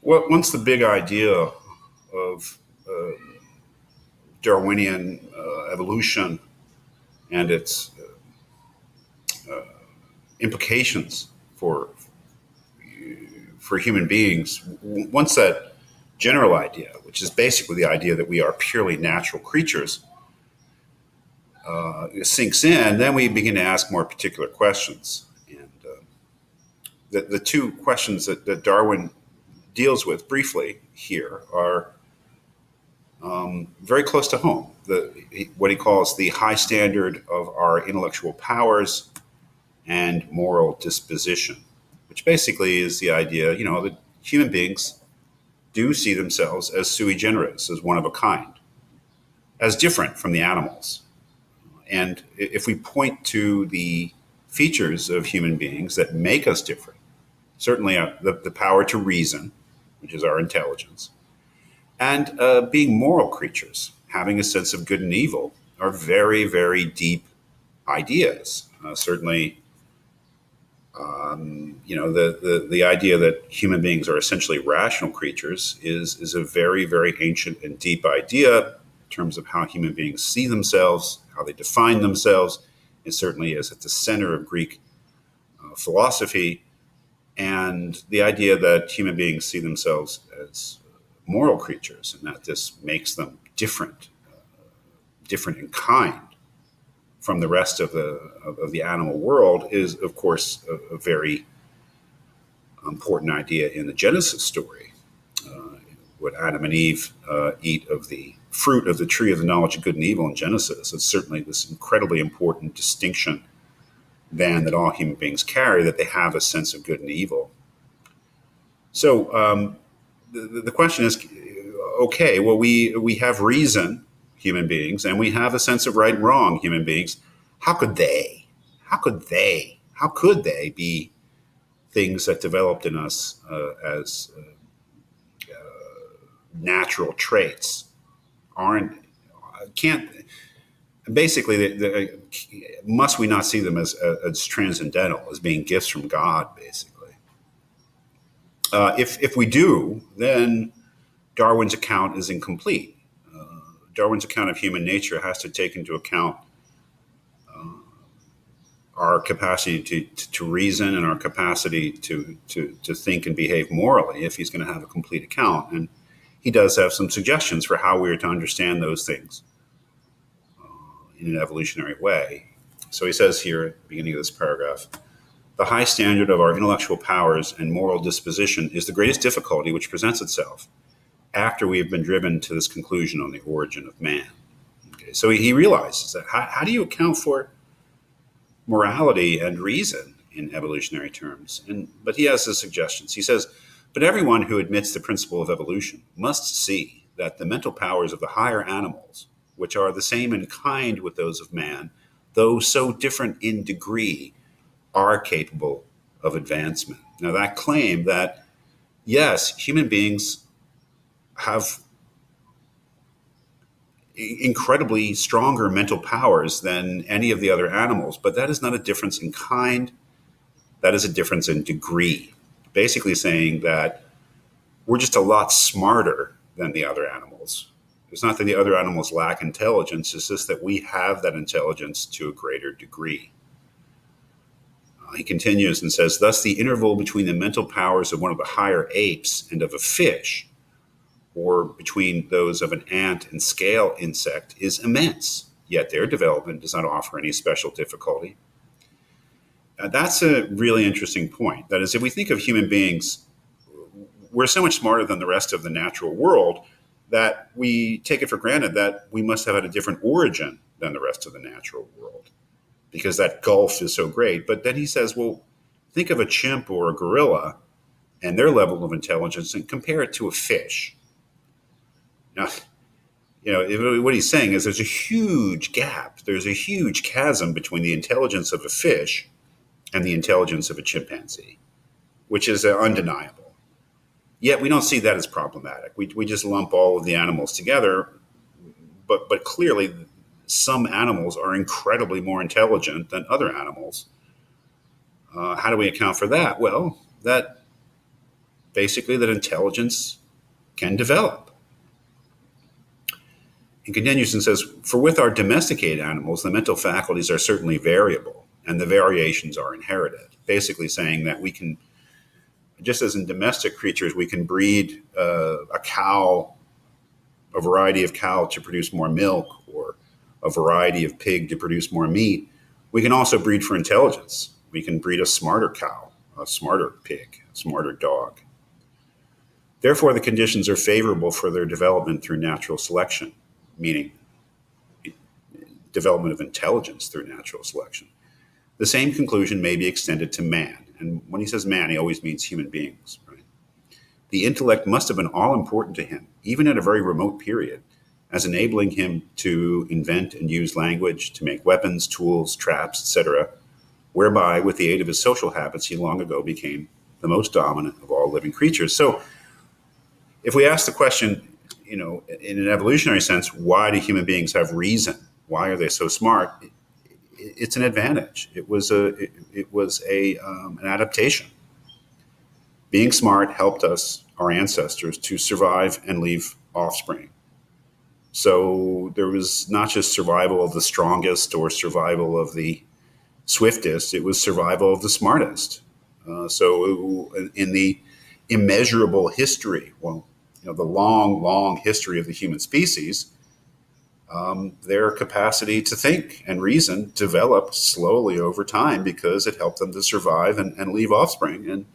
Well, once the big idea of Darwinian evolution and its implications for human beings, once that general idea, which is basically the idea that we are purely natural creatures, sinks in, then we begin to ask more particular questions. And the two questions that Darwin deals with briefly here are very close to home. What he calls the high standard of our intellectual powers and moral disposition, which basically is the idea, that human beings do see themselves as sui generis, as one of a kind, as different from the animals. And if we point to the features of human beings that make us different, certainly the power to reason, which is our intelligence, and being moral creatures, having a sense of good and evil, are very, very deep ideas. Certainly, the idea that human beings are essentially rational creatures is a very, very ancient and deep idea in terms of how human beings see themselves, how they define themselves. It certainly is at the center of Greek philosophy, and the idea that human beings see themselves as moral creatures and that this makes them different in kind from the rest of the animal world is, of course, a very important idea in the Genesis story. What Adam and Eve eat of the fruit of the tree of the knowledge of good and evil in Genesis, it's certainly this incredibly important distinction then that all human beings carry, that they have a sense of good and evil. So the question is, okay, well, we have reason, human beings, and we have a sense of right and wrong, human beings. How could they be things that developed in us as natural traits? Can't basically must we not see them as transcendental, as being gifts from God, basically? If we do, then Darwin's account is incomplete. Darwin's account of human nature has to take into account our capacity to reason and our capacity to think and behave morally if he's going to have a complete account. And he does have some suggestions for how we are to understand those things in an evolutionary way. So he says here at the beginning of this paragraph, the high standard of our intellectual powers and moral disposition is the greatest difficulty which presents itself after we have been driven to this conclusion on the origin of man. Okay, so he realizes that how do you account for morality and reason in evolutionary terms? But he has his suggestions. He says, but everyone who admits the principle of evolution must see that the mental powers of the higher animals, which are the same in kind with those of man, though so different in degree, are capable of advancement. Now, that claim that, yes, human beings have incredibly stronger mental powers than any of the other animals, but that is not a difference in kind. That is a difference in degree. Basically saying that we're just a lot smarter than the other animals. It's not that the other animals lack intelligence, it's just that we have that intelligence to a greater degree. He continues and says, thus the interval between the mental powers of one of the higher apes and of a fish, or between those of an ant and scale insect, is immense, yet their development does not offer any special difficulty. That's a really interesting point. That is, if we think of human beings, we're so much smarter than the rest of the natural world that we take it for granted that we must have had a different origin than the rest of the natural world, because that gulf is so great. But then he says, well, think of a chimp or a gorilla and their level of intelligence and compare it to a fish. Now, what he's saying is there's a huge gap. There's a huge chasm between the intelligence of a fish and the intelligence of a chimpanzee, which is undeniable. Yet we don't see that as problematic. We just lump all of the animals together, but clearly some animals are incredibly more intelligent than other animals. How do we account for that? Well, that basically that intelligence can develop. He continues and says, for with our domesticated animals, the mental faculties are certainly variable, and the variations are inherited. Basically saying that we can, just as in domestic creatures, we can breed a cow, a variety of cow to produce more milk, or a variety of pig to produce more meat. We can also breed for intelligence. We can breed a smarter cow, a smarter pig, a smarter dog. Therefore, the conditions are favorable for their development through natural selection, meaning development of intelligence through natural selection. The same conclusion may be extended to man. And when he says man, he always means human beings. Right? The intellect must have been all important to him, even at a very remote period, as enabling him to invent and use language, to make weapons, tools, traps, etc., whereby, with the aid of his social habits, he long ago became the most dominant of all living creatures. So if we ask the question, in an evolutionary sense, why do human beings have reason? Why are they so smart? It's an advantage. It was an adaptation. Being smart helped us, our ancestors, to survive and leave offspring. So there was not just survival of the strongest or survival of the swiftest, it was survival of the smartest. So in the immeasurable history, the long history of the human species, their capacity to think and reason developed slowly over time because it helped them to survive and leave offspring. And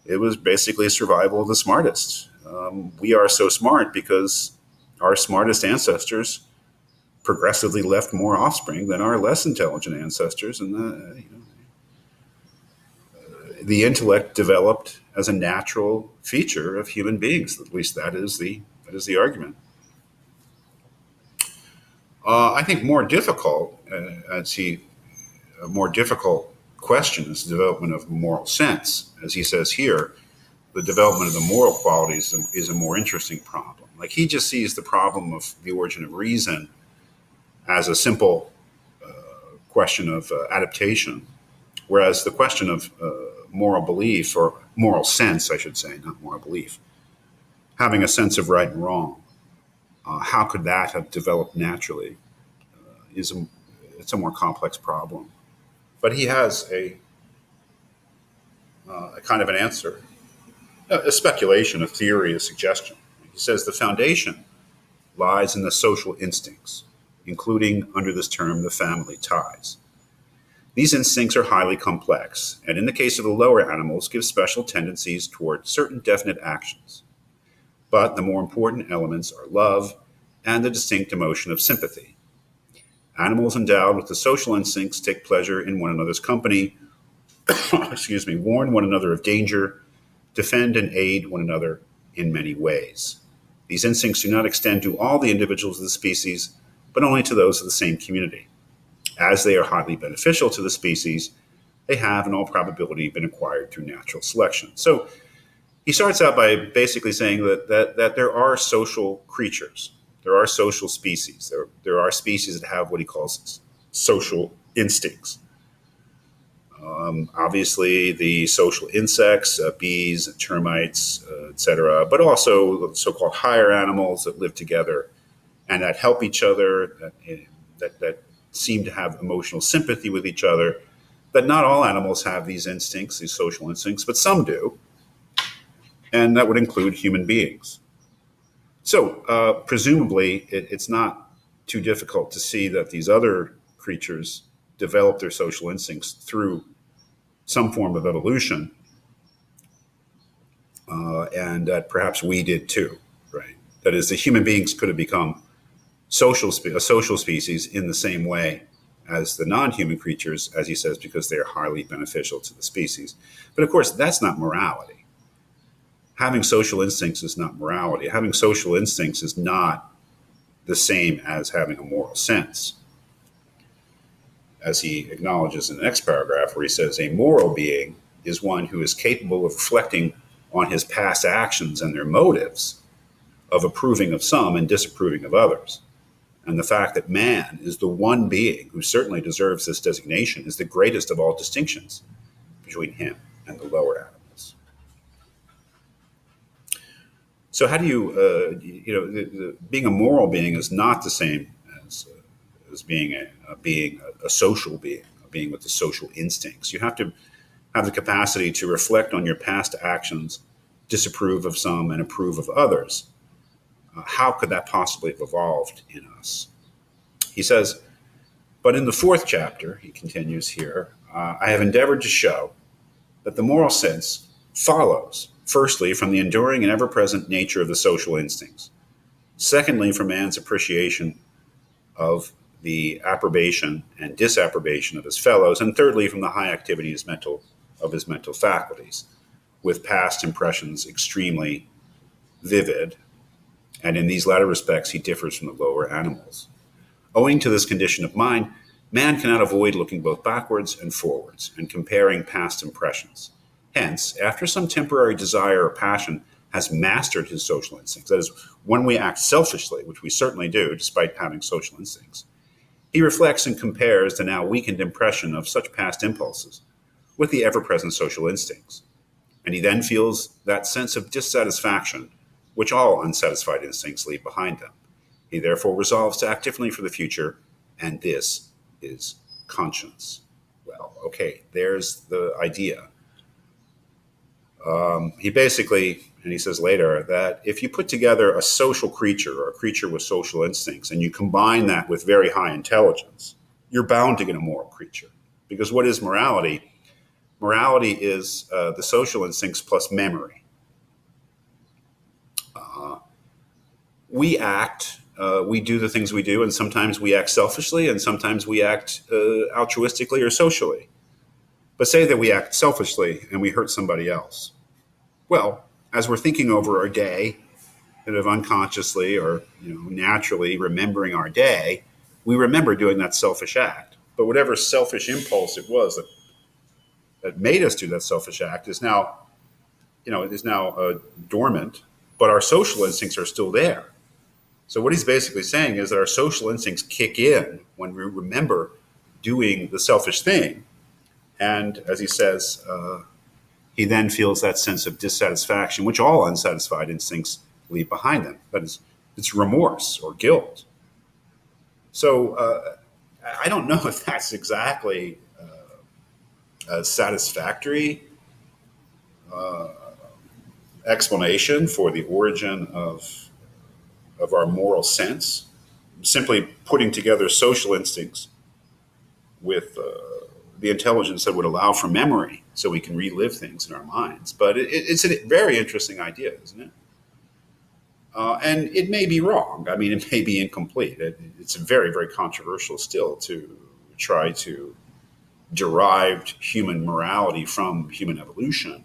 it was basically survival of the smartest. We are so smart because our smartest ancestors progressively left more offspring than our less intelligent ancestors. And the intellect developed as a natural feature of human beings. At least that is the argument. I think more difficult question is the development of moral sense. As he says here, the development of the moral qualities is a more interesting problem. Like, he just sees the problem of the origin of reason as a simple question of adaptation, whereas the question of moral belief, or moral sense, I should say, not moral belief, having a sense of right and wrong, how could that have developed naturally? It's a more complex problem. But he has a kind of an answer, a speculation, a theory, a suggestion. He says the foundation lies in the social instincts, including, under this term, the family ties. These instincts are highly complex, and in the case of the lower animals, give special tendencies toward certain definite actions. But the more important elements are love and the distinct emotion of sympathy. Animals endowed with the social instincts take pleasure in one another's company, warn one another of danger, defend and aid one another in many ways. These instincts do not extend to all the individuals of the species, but only to those of the same community. As they are highly beneficial to the species, they have, in all probability, been acquired through natural selection. So he starts out by basically saying that there are social creatures. There are social species. There are species that have what he calls social instincts. Obviously, the social insects, bees, termites, etc., but also so-called higher animals that live together and that help each other, that seem to have emotional sympathy with each other. But not all animals have these instincts, these social instincts, but some do. And that would include human beings. So presumably, it's not too difficult to see that these other creatures develop their social instincts through some form of evolution, and that perhaps we did too, right? That is, the human beings could have become a social species in the same way as the non-human creatures, as he says, because they are highly beneficial to the species. But of course, that's not morality. Having social instincts is not morality. Having social instincts is not the same as having a moral sense. As he acknowledges in the next paragraph, where he says, a moral being is one who is capable of reflecting on his past actions and their motives, of approving of some and disapproving of others. And the fact that man is the one being who certainly deserves this designation is the greatest of all distinctions between him and the lower animals. So how do you, being a moral being is not the same as being a social being, a being with the social instincts. You have to have the capacity to reflect on your past actions, disapprove of some and approve of others. How could that possibly have evolved in us? He says, but in the fourth chapter, he continues here, I have endeavored to show that the moral sense follows, firstly, from the enduring and ever present nature of the social instincts, secondly, from man's appreciation of the approbation and disapprobation of his fellows, and thirdly, from the high activity of his mental faculties, with past impressions extremely vivid, and in these latter respects he differs from the lower animals. Owing to this condition of mind, man cannot avoid looking both backwards and forwards and comparing past impressions. Hence, after some temporary desire or passion has mastered his social instincts, that is, when we act selfishly, which we certainly do despite having social instincts, he reflects and compares the now weakened impression of such past impulses with the ever-present social instincts. And he then feels that sense of dissatisfaction which all unsatisfied instincts leave behind them. He therefore resolves to act differently for the future, and this is conscience. Well, okay, there's the idea. He basically, and he says later, that if you put together a social creature or a creature with social instincts and you combine that with very high intelligence, you're bound to get a moral creature. Because what is morality? Morality is the social instincts plus memory. We act, we do the things we do, and sometimes we act selfishly, and sometimes we act altruistically or socially. But say that we act selfishly and we hurt somebody else. Well, as we're thinking over our day, kind of unconsciously or naturally remembering our day, we remember doing that selfish act. But whatever selfish impulse it was that made us do that selfish act is now, dormant, but our social instincts are still there. So what he's basically saying is that our social instincts kick in when we remember doing the selfish thing. And as he says, he then feels that sense of dissatisfaction, which all unsatisfied instincts leave behind them. That is, it's remorse or guilt. So I don't know if that's exactly a satisfactory explanation for the origin of our moral sense. Simply putting together social instincts with the intelligence that would allow for memory so we can relive things in our minds. But it's a very interesting idea, isn't it? And it may be wrong. I mean, it may be incomplete. It's very, very controversial still to try to derive human morality from human evolution.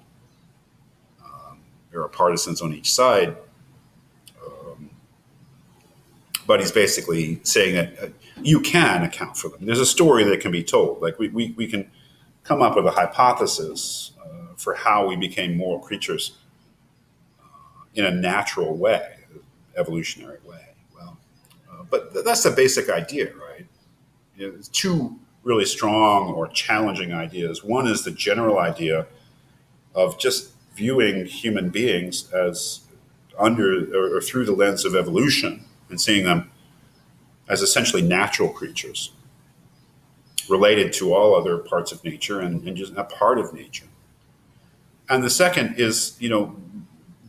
There are partisans on each side. But he's basically saying that you can account for them. There's a story that can be told. Like we can come up with a hypothesis for how we became moral creatures in a natural way, evolutionary way. Well, but that's the basic idea, right? There's two really strong or challenging ideas. One is the general idea of just viewing human beings as under or through the lens of evolution and seeing them as essentially natural creatures related to all other parts of nature and just a part of nature. And the second is,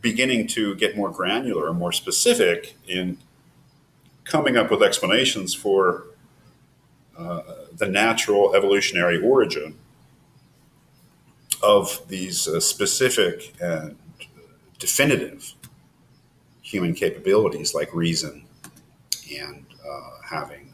beginning to get more granular and more specific in coming up with explanations for the natural evolutionary origin of these specific and definitive human capabilities like reason and having